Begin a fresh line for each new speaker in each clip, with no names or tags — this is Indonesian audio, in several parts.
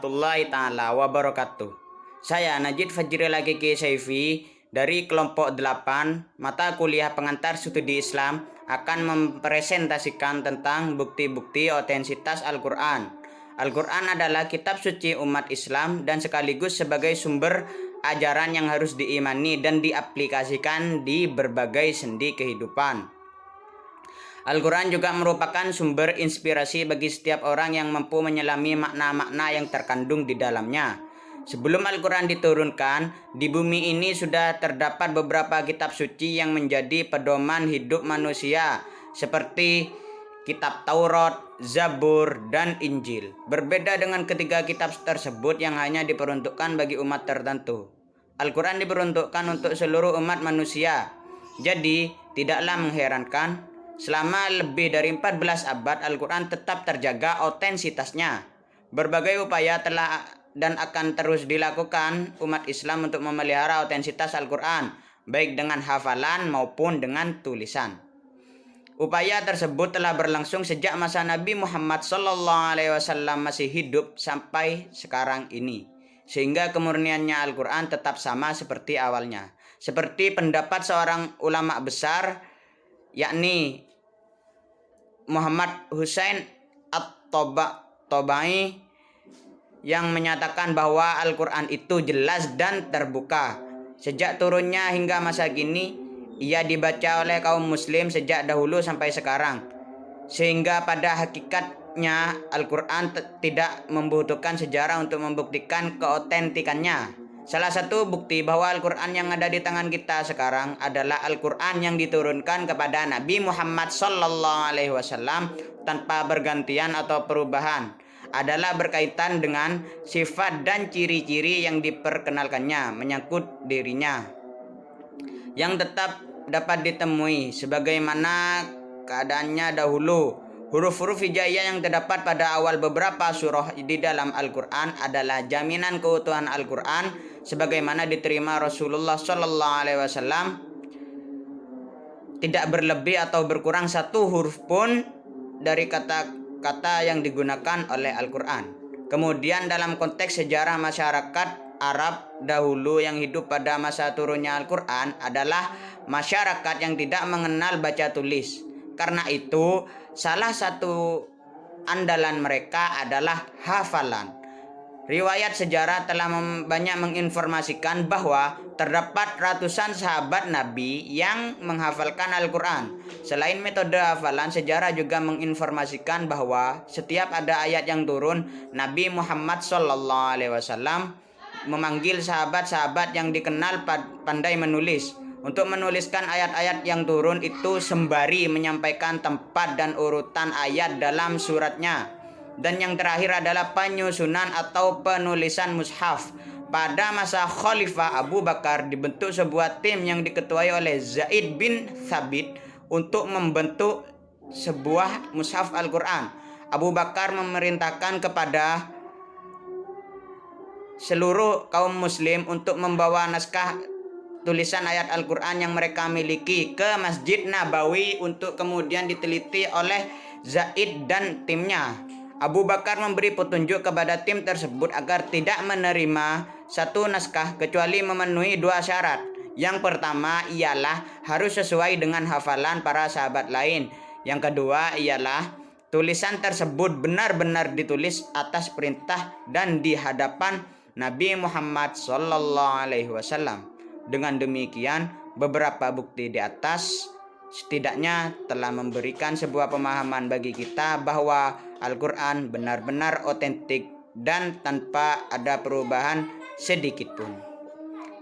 warahmatullahi taala wabarakatuh. Saya Najib Fajril Hakiki Saifi dari kelompok 8 mata kuliah pengantar studi Islam akan mempresentasikan tentang bukti-bukti otentisitas Al-Quran. Al-Quran adalah kitab suci umat Islam dan sekaligus sebagai sumber ajaran yang harus diimani dan diaplikasikan di berbagai sendi kehidupan. Al-Quran juga merupakan sumber inspirasi bagi setiap orang yang mampu menyelami makna-makna yang terkandung di dalamnya. Sebelum Al-Quran diturunkan, di bumi ini sudah terdapat beberapa kitab suci yang menjadi pedoman hidup manusia, seperti kitab Taurat, Zabur, dan Injil. Berbeda dengan ketiga kitab tersebut yang hanya diperuntukkan bagi umat tertentu. Al-Quran diperuntukkan untuk seluruh umat manusia. Jadi, tidaklah mengherankan selama lebih dari 14 abad Al-Quran tetap terjaga otentisitasnya. Berbagai upaya telah dan akan terus dilakukan umat Islam untuk memelihara otentisitas Al-Quran, baik dengan hafalan maupun dengan tulisan. Upaya tersebut telah berlangsung sejak masa Nabi Muhammad SAW masih hidup sampai sekarang ini, sehingga kemurniannya Al-Quran tetap sama seperti awalnya. Seperti pendapat seorang ulama besar, yakni Muhammad Husain At-Tabai, yang menyatakan bahwa Al-Quran itu jelas dan terbuka. Sejak turunnya hingga masa kini, ia dibaca oleh kaum muslim sejak dahulu sampai sekarang. Sehingga pada hakikatnya Al-Quran tidak membutuhkan sejarah untuk membuktikan keotentikannya. Salah satu bukti bahwa Al-Quran yang ada di tangan kita sekarang adalah Al-Quran yang diturunkan kepada Nabi Muhammad SAW tanpa bergantian atau perubahan, adalah berkaitan dengan sifat dan ciri-ciri yang diperkenalkannya menyangkut dirinya, yang tetap dapat ditemui sebagaimana keadaannya dahulu. Huruf-huruf hijaiyah yang terdapat pada awal beberapa surah di dalam Al-Quran adalah jaminan keutuhan Al-Quran sebagaimana diterima Rasulullah SAW, tidak berlebih atau berkurang satu huruf pun dari kata-kata yang digunakan oleh Al-Quran. Kemudian dalam konteks sejarah masyarakat Arab dahulu yang hidup pada masa turunnya Al-Quran adalah masyarakat yang tidak mengenal baca tulis. Karena itu, salah satu andalan mereka adalah hafalan. Riwayat sejarah telah banyak menginformasikan bahwa terdapat ratusan sahabat Nabi yang menghafalkan Al-Quran. Selain metode hafalan, sejarah juga menginformasikan bahwa setiap ada ayat yang turun, Nabi Muhammad SAW memanggil sahabat-sahabat yang dikenal pandai menulis untuk menuliskan ayat-ayat yang turun itu sembari menyampaikan tempat dan urutan ayat dalam suratnya. Dan yang terakhir adalah penyusunan atau penulisan mushaf. Pada masa Khalifah Abu Bakar dibentuk sebuah tim yang diketuai oleh Zaid bin Thabit untuk membentuk sebuah mushaf Al-Quran. Abu Bakar memerintahkan kepada seluruh kaum muslim untuk membawa naskah tulisan ayat Al-Quran yang mereka miliki ke Masjid Nabawi untuk kemudian diteliti oleh Zaid dan timnya. Abu Bakar memberi petunjuk kepada tim tersebut agar tidak menerima satu naskah kecuali memenuhi dua syarat. Yang pertama ialah harus sesuai dengan hafalan para sahabat lain. Yang kedua ialah tulisan tersebut benar-benar ditulis atas perintah dan di hadapan Nabi Muhammad SAW. Dengan demikian, beberapa bukti di atas setidaknya telah memberikan sebuah pemahaman bagi kita bahwa Al-Quran benar-benar otentik dan tanpa ada perubahan sedikit pun.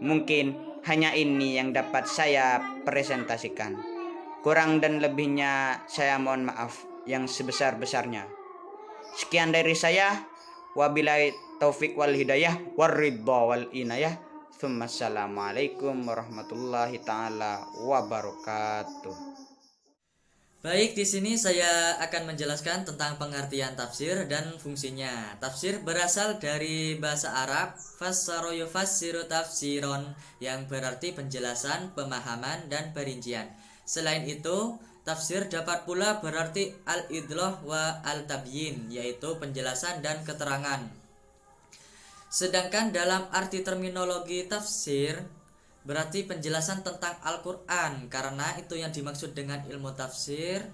Mungkin hanya ini yang dapat saya presentasikan. Kurang dan lebihnya saya mohon maaf yang sebesar-besarnya. Sekian dari saya. Wabillahi taufik wal hidayah waridha wal inayah. Assalamualaikum warahmatullahi taala wabarakatuh.
Baik, di sini saya akan menjelaskan tentang pengertian tafsir dan fungsinya. Tafsir berasal dari bahasa Arab fassara yufassiru tafsiron, yang berarti penjelasan, pemahaman, dan perincian. Selain itu, tafsir dapat pula berarti al-idlah wa al-tabyin, yaitu penjelasan dan keterangan. Sedangkan dalam arti terminologi tafsir berarti penjelasan tentang Al-Quran, karena itu yang dimaksud dengan ilmu tafsir,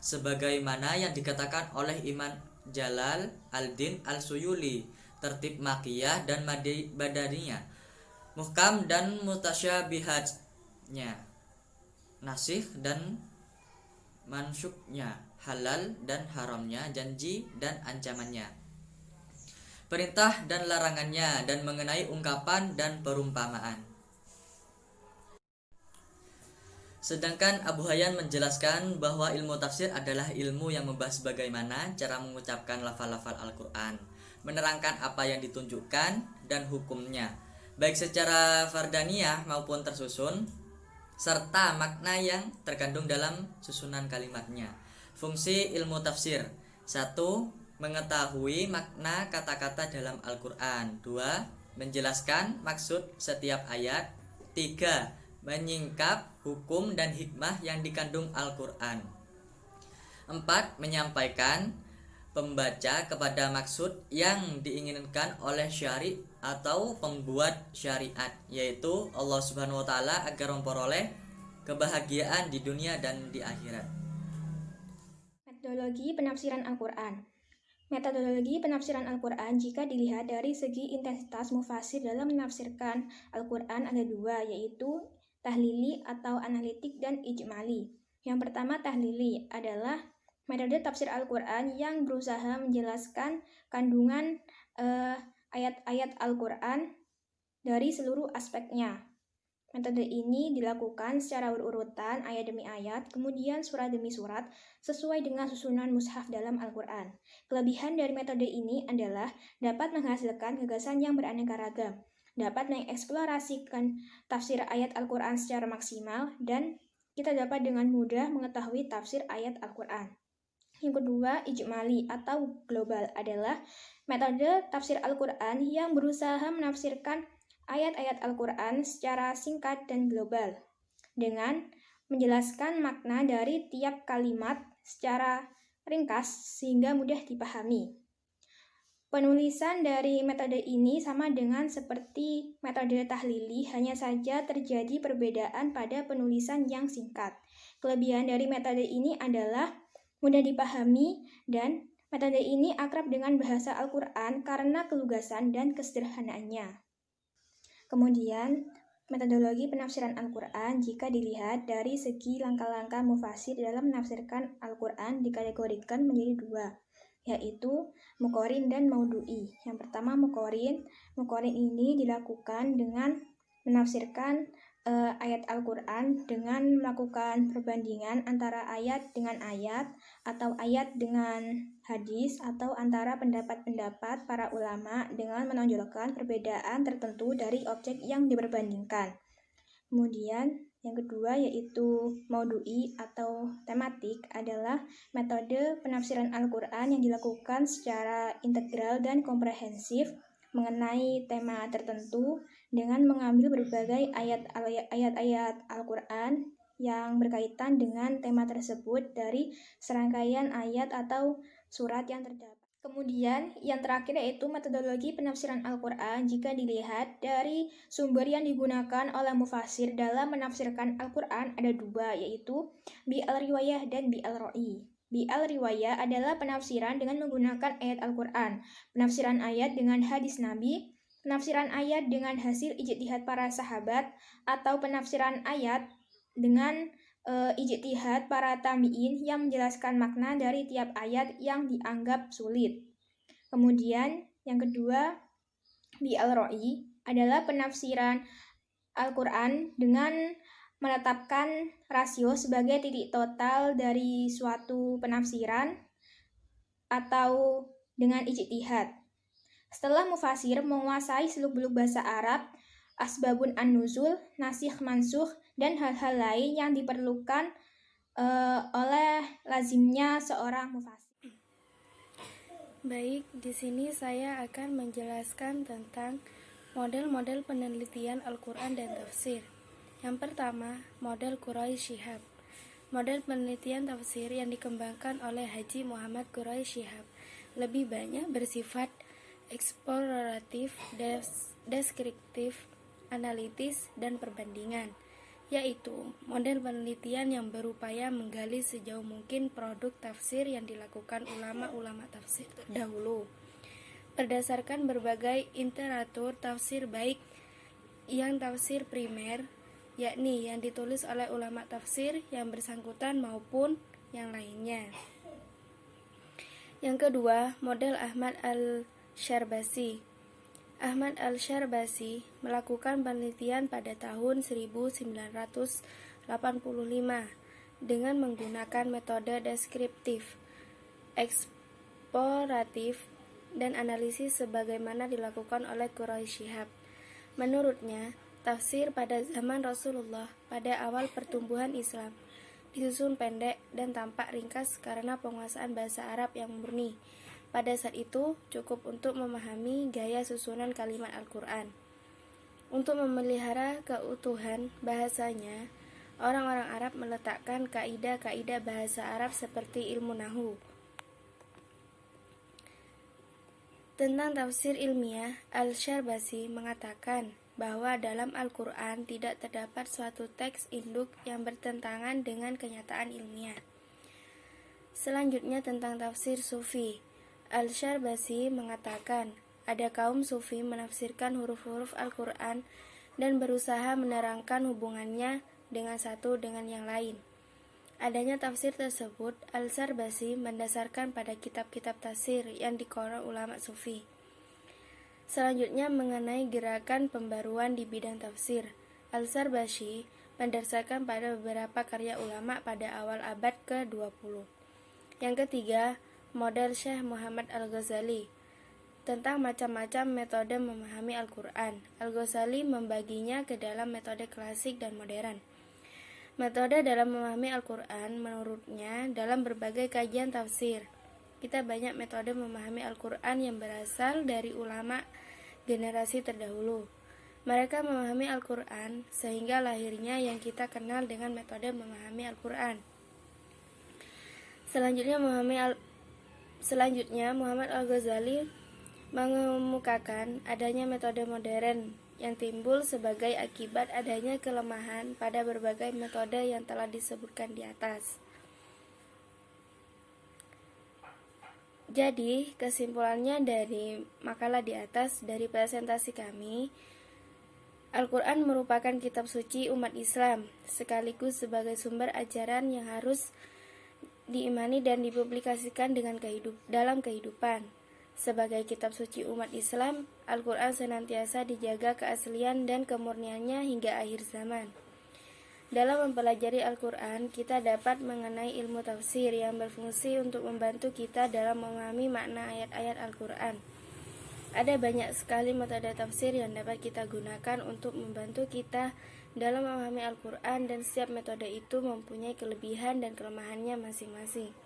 sebagaimana yang dikatakan oleh Imam Jalal al-Din al-Suyuli, tertib makiyah dan badaniyah, muhkam dan mutasyabihatnya, nasikh dan mansuknya, halal dan haramnya, janji dan ancamannya, perintah dan larangannya, dan mengenai ungkapan dan perumpamaan. Sedangkan Abu Hayyan menjelaskan bahwa ilmu tafsir adalah ilmu yang membahas bagaimana cara mengucapkan lafal-lafal Al-Quran, menerangkan apa yang ditunjukkan dan hukumnya, baik secara fardaniyah maupun tersusun, serta makna yang terkandung dalam susunan kalimatnya. Fungsi ilmu tafsir: 1. Mengetahui makna kata-kata dalam Al-Quran. 2. Menjelaskan maksud setiap ayat. 3. Menyingkap hukum dan hikmah yang dikandung Al-Quran. 4. Menyampaikan pembaca kepada maksud yang diinginkan oleh syari' atau pembuat syariat, yaitu Allah Subhanahu wa taala, agar memperoleh kebahagiaan di dunia dan di akhirat.
Metodologi penafsiran Al-Quran. Metodologi penafsiran Al-Quran jika dilihat dari segi intensitas mufasir dalam menafsirkan Al-Quran ada dua, yaitu tahlili atau analitik dan ijmali. Yang pertama, tahlili adalah metode tafsir Al-Quran yang berusaha menjelaskan kandungan ayat-ayat Al-Quran dari seluruh aspeknya. Metode ini dilakukan secara berurutan ayat demi ayat, kemudian surat demi surat, sesuai dengan susunan mushaf dalam Al-Quran. Kelebihan dari metode ini adalah dapat menghasilkan gagasan yang beraneka ragam, dapat mengeksplorasikan tafsir ayat Al-Quran secara maksimal, dan kita dapat dengan mudah mengetahui tafsir ayat Al-Quran. Yang kedua, ijmali atau global adalah metode tafsir Al-Quran yang berusaha menafsirkan ayat-ayat Al-Quran secara singkat dan global, dengan menjelaskan makna dari tiap kalimat secara ringkas sehingga mudah dipahami. Penulisan dari metode ini sama dengan seperti metode tahlili, hanya saja terjadi perbedaan pada penulisan yang singkat. Kelebihan dari metode ini adalah mudah dipahami, dan metode ini akrab dengan bahasa Al-Quran karena kelugasan dan kesederhanaannya. Kemudian, metodologi penafsiran Al-Quran jika dilihat dari segi langkah-langkah mufasir dalam menafsirkan Al-Quran dikategorikan menjadi dua, yaitu muqorin dan maudu'i. Yang pertama, muqorin. Muqorin ini dilakukan dengan menafsirkan ayat Al-Quran dengan melakukan perbandingan antara ayat dengan ayat, atau ayat dengan hadis, atau antara pendapat-pendapat para ulama dengan menonjolkan perbedaan tertentu dari objek yang diperbandingkan. Kemudian yang kedua, yaitu maudu'i atau tematik, adalah metode penafsiran Al-Quran yang dilakukan secara integral dan komprehensif mengenai tema tertentu dengan mengambil berbagai ayat-ayat Al-Quran yang berkaitan dengan tema tersebut dari serangkaian ayat atau surat yang terdapat. Kemudian yang terakhir yaitu metodologi penafsiran Al-Quran jika dilihat dari sumber yang digunakan oleh mufasir dalam menafsirkan Al-Quran ada dua, yaitu bi'al-riwayah dan bi'al-ro'i. Bi'al-riwayah adalah penafsiran dengan menggunakan ayat Al-Quran, penafsiran ayat dengan hadis Nabi, penafsiran ayat dengan hasil ijtihad para sahabat, atau penafsiran ayat dengan ijtihad para tabi'in yang menjelaskan makna dari tiap ayat yang dianggap sulit. Kemudian yang kedua, bi'al-ro'i adalah penafsiran Al-Quran dengan menetapkan rasio sebagai titik total dari suatu penafsiran atau dengan ijtihad. Setelah mufasir menguasai seluk-beluk bahasa Arab, asbabun an-nuzul, nasikh mansukh, dan hal-hal lain yang diperlukan oleh lazimnya seorang mufasir.
Baik, di sini saya akan menjelaskan tentang model-model penelitian Al-Quran dan tafsir. Yang pertama, model Quraish Shihab. Model penelitian tafsir yang dikembangkan oleh Haji Muhammad Quraish Shihab lebih banyak bersifat eksploratif, deskriptif, analitis, dan perbandingan, yaitu model penelitian yang berupaya menggali sejauh mungkin produk tafsir yang dilakukan ulama-ulama tafsir terdahulu berdasarkan berbagai literatur tafsir, baik yang tafsir primer, yakni yang ditulis oleh ulama tafsir yang bersangkutan, maupun yang lainnya. Yang kedua, model Ahmad al-Sharbasi. Ahmad al-Sharbasi melakukan penelitian pada tahun 1985 dengan menggunakan metode deskriptif, eksploratif, dan analisis sebagaimana dilakukan oleh Quraish Shihab. Menurutnya, tafsir pada zaman Rasulullah pada awal pertumbuhan Islam disusun pendek dan tampak ringkas karena penguasaan bahasa Arab yang murni. Pada saat itu cukup untuk memahami gaya susunan kalimat Al-Quran. Untuk memelihara keutuhan bahasanya, orang-orang Arab meletakkan kaidah-kaidah bahasa Arab seperti ilmu nahwu. Tentang tafsir ilmiah, Al-Sharbasi mengatakan bahwa dalam Al-Quran tidak terdapat suatu teks induk yang bertentangan dengan kenyataan ilmiah. Selanjutnya tentang tafsir sufi, Al-Sharbasi mengatakan ada kaum sufi menafsirkan huruf-huruf Al-Quran dan berusaha menerangkan hubungannya dengan satu dengan yang lain. Adanya tafsir tersebut, Al-Sharbasi mendasarkan pada kitab-kitab tafsir yang dikarang ulama sufi. Selanjutnya mengenai gerakan pembaruan di bidang tafsir, Al-Sharbasi mendasarkan pada beberapa karya ulama pada awal abad ke-20. Yang ketiga, model Syekh Muhammad Al-Ghazali. Tentang macam-macam metode memahami Al-Quran, Al-Ghazali membaginya ke dalam metode klasik dan modern. Metode dalam memahami Al-Quran menurutnya dalam berbagai kajian tafsir. Kita banyak metode memahami Al-Quran yang berasal dari ulama generasi terdahulu. Mereka memahami Al-Quran sehingga lahirnya yang kita kenal dengan metode memahami Al-Quran. Selanjutnya Muhammad Al-Ghazali mengemukakan adanya metode modern yang timbul sebagai akibat adanya kelemahan pada berbagai metode yang telah disebutkan di atas. Jadi, kesimpulannya dari makalah di atas dari presentasi kami, Al-Quran merupakan kitab suci umat Islam, sekaligus sebagai sumber ajaran yang harus diimani dan dipublikasikan dalam kehidupan. Sebagai kitab suci umat Islam, Al-Quran senantiasa dijaga keaslian dan kemurniannya hingga akhir zaman. Dalam mempelajari Al-Quran, kita dapat mengenai ilmu tafsir yang berfungsi untuk membantu kita dalam memahami makna ayat-ayat Al-Quran. Ada banyak sekali metode tafsir yang dapat kita gunakan untuk membantu kita dalam memahami Al-Quran, dan setiap metode itu mempunyai kelebihan dan kelemahannya masing-masing.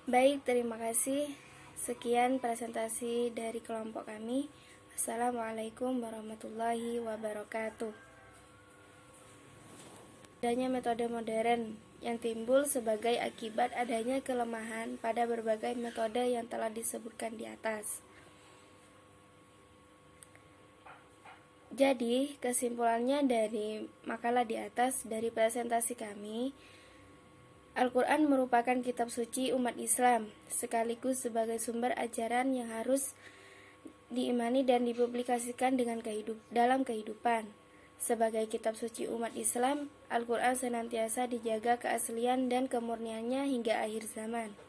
Baik, terima kasih. Sekian presentasi dari kelompok kami. Assalamualaikum warahmatullahi wabarakatuh. Adanya metode modern yang timbul sebagai akibat adanya kelemahan pada berbagai metode yang telah disebutkan di atas. Jadi, kesimpulannya dari makalah di atas dari presentasi kami, Al-Quran merupakan kitab suci umat Islam, sekaligus sebagai sumber ajaran yang harus diimani dan dipublikasikan dalam kehidupan. Sebagai kitab suci umat Islam, Al-Quran senantiasa dijaga keaslian dan kemurniannya hingga akhir zaman.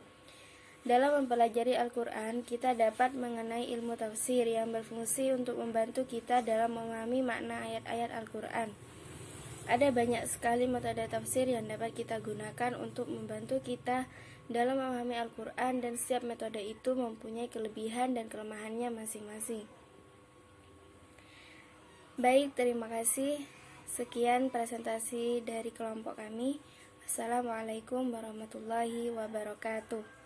Dalam mempelajari Al-Quran, kita dapat mengenai ilmu tafsir yang berfungsi untuk membantu kita dalam memahami makna ayat-ayat Al-Quran. Ada banyak sekali metode tafsir yang dapat kita gunakan untuk membantu kita dalam memahami Al-Quran, dan setiap metode itu mempunyai kelebihan dan kelemahannya masing-masing. Baik, terima kasih. Sekian presentasi dari kelompok kami. Assalamualaikum warahmatullahi wabarakatuh.